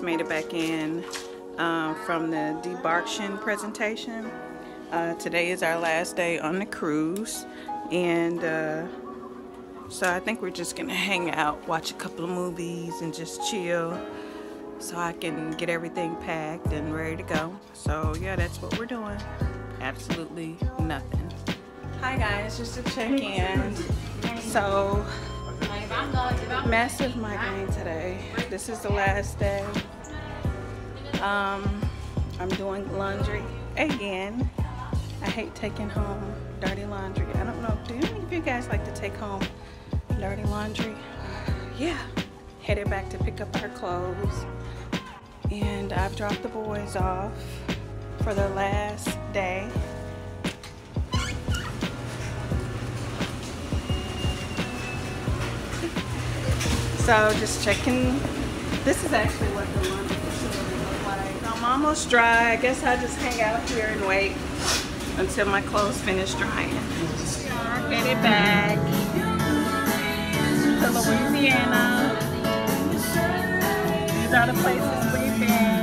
just made it back in from the debarkation presentation. Today is our last day on the cruise, and so I think we're just gonna hang out, watch a couple of movies, and just chill so I can get everything packed and ready to go. So yeah, that's what we're doing. Absolutely nothing. Hi guys, just to check in. So massive migraine today. This is the last day. I'm doing laundry again. I hate taking home dirty laundry. I don't know, do any of you guys like to take home dirty laundry? Yeah. Headed back to pick up our clothes. And I've dropped the boys off for the last day. So just checking. This is actually what the laundry facility looks like. I'm almost dry. I guess I'll just hang out here and wait until my clothes finish drying. Headed back to Louisiana. These are the places we've been.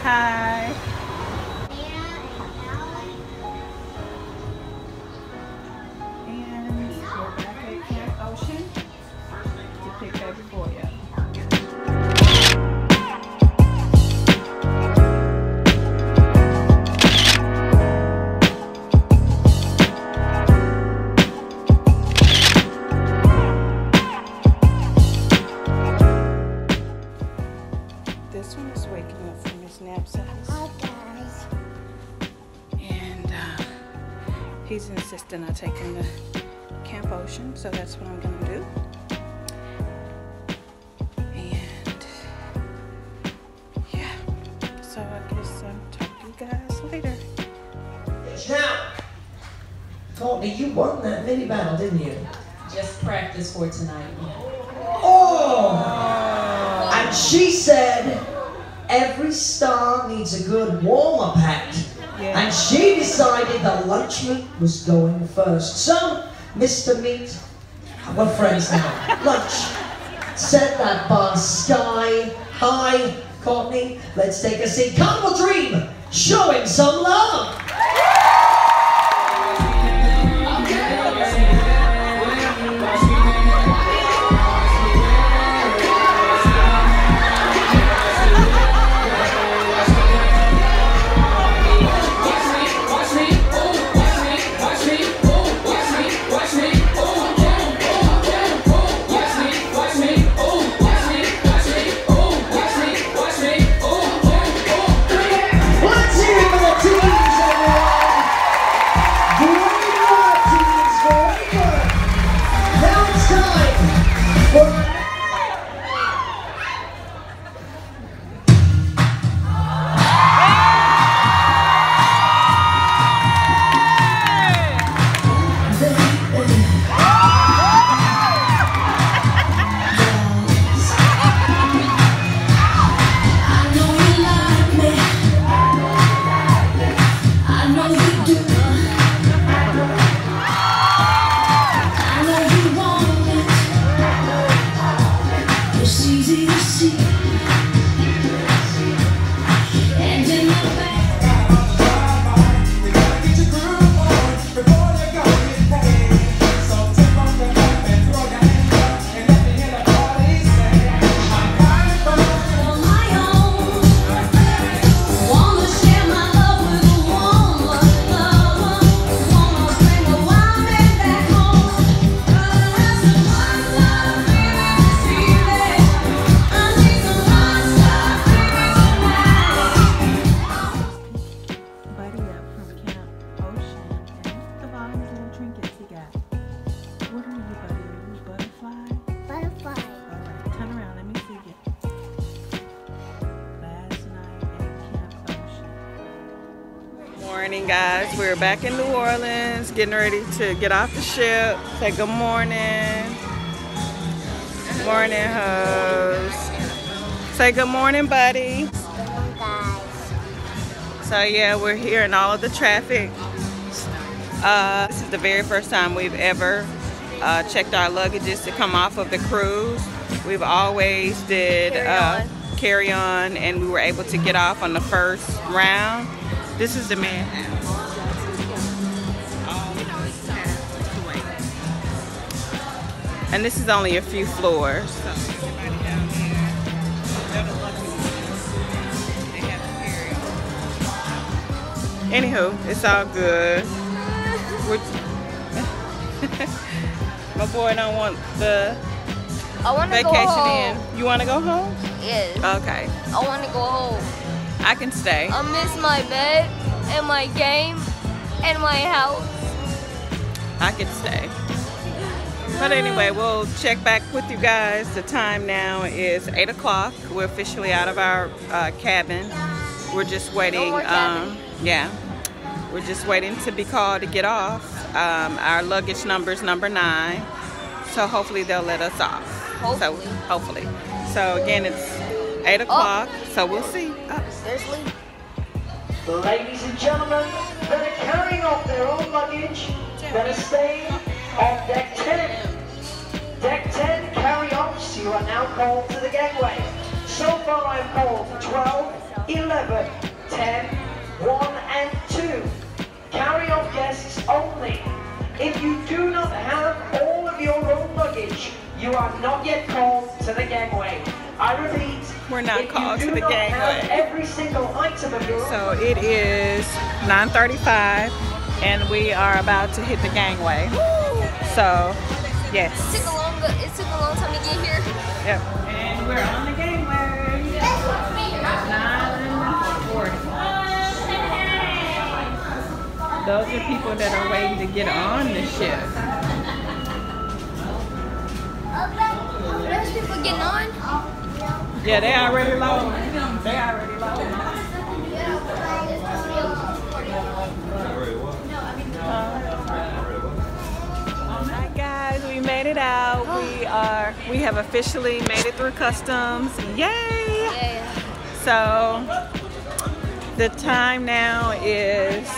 Hi. And we're back at Camp Ocean to pick baby boy up. This one is waking up from his nap size. Hi guys. And he's insisting on taking the Camp Ocean, so that's what I'm gonna do. And yeah, so I guess I'll talk to you guys later. Now, Courtney, you won that mini battle, didn't you? Just practice for tonight. Oh! And she said every star needs a good warm-up act. Yeah. And she decided that lunch meat was going first. So, Mr. Meat, we're friends now. Lunch. Set that bar sky high. Courtney, let's take a seat. Carnival Dream, showing some love. Let's hear it for the teams. morning, guys. We're back in New Orleans, getting ready to get off the ship. Say good morning. Morning, hoes. Say good morning, buddy. Good morning, guys. So yeah, we're here in all of the traffic. This is the very first time we've ever checked our luggages to come off of the cruise. We've always did carry on, and we were able to get off on the first round. This is the man house. And this is only a few floors. Anywho, it's all good. My boy don't want the vacation in. You want to go home? Yes. Okay. I want to go home. I can stay. I miss my bed and my game and my house. I can stay. But anyway, we'll check back with you guys. The time now is 8 o'clock. We're officially out of our cabin. We're just waiting. Yeah. We're just waiting to be called to get off. Our luggage number is number 9. So hopefully they'll let us off. Hopefully. So hopefully. So again, it's 8 o'clock. So we'll see. There's Lee. Ladies and gentlemen that are carrying off their own luggage that are staying on deck 10. Deck 10 carry-offs, you are now called to the gangway. So far I've called 12, 11, 10, 1 and 2. Carry-off guests only. If you do not have all of your own luggage, you are not yet called to the gangway. I repeat, we're not called to the if you do not have gangway. every single item of your own. So it is 9:35 and we are about to hit the gangway. So, yes. It took a long time to get here. Yep. And we're on the gangway. 9:40. Those are people that are waiting to get on the ship. There's people getting on. Yeah, they already low. They already low. Alright guys, we made it out. We have officially made it through customs. Yay! Yeah. So the time now is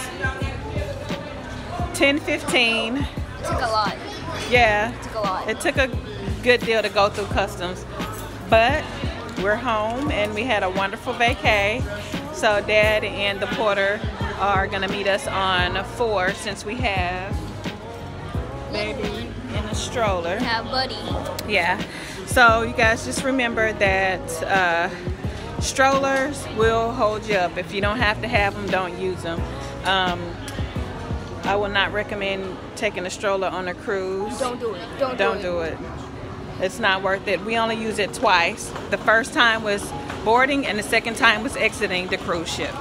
10:15. It took a lot. Yeah. It took a lot. It took a good deal to go through customs, but we're home and we had a wonderful vacay. So Dad and the porter are gonna meet us on 4 since we have baby in a stroller. Yeah, buddy. Yeah. So you guys just remember that strollers will hold you up. If you don't have to have them, don't use them. I will not recommend taking a stroller on a cruise. Don't do it. Don't do it. It's not worth it. We only use it twice. The first time was boarding and the second time was exiting the cruise ship.